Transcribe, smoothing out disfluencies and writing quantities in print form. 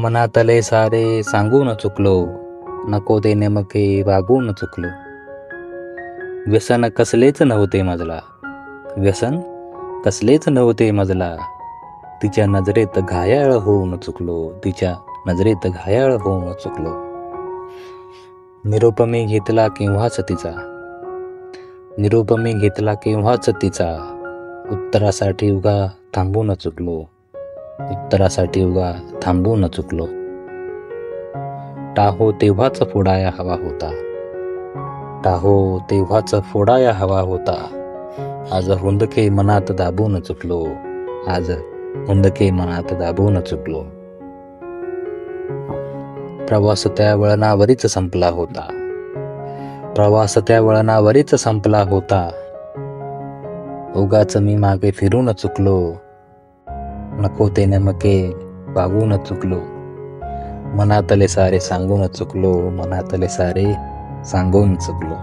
मनातले सारे सांगून चुकलो, नको ते नेमके वागून चुकलो. व्यसन कसलेच नव्हते मजला, व्यसन कसलेच नव्हते मजला. तिच्या नजरेत घायाळ होऊन चुकलो, तिच्या नजरेत घायाळ होऊन चुकलो. निरोप मी घेतला केव्हाच तिचा, निरोप मी घेतला केव्हाच तिचा. उत्तरासाठी उगा थांबून चुकलो, उत्तरासाठी उगा थांबून चुकलो. टाहो तेव्हाच फोडाया हवा होता, टाहो तेव्हाच फोडाया हवा होता. आज हुंदके मनात दाबून चुकलो, आज हुंदके मनात दाबून चुकलो. प्रवास त्या वळणावरीच संपला होता, प्रवास त्या वळणावरीच संपला होता. उगाच मी मागे फिरून चुकलो, नको ते नेमके वागून चुकलो. मनातले सारे सांगून चुकलो, मनातले सारे सांगून चुकलो.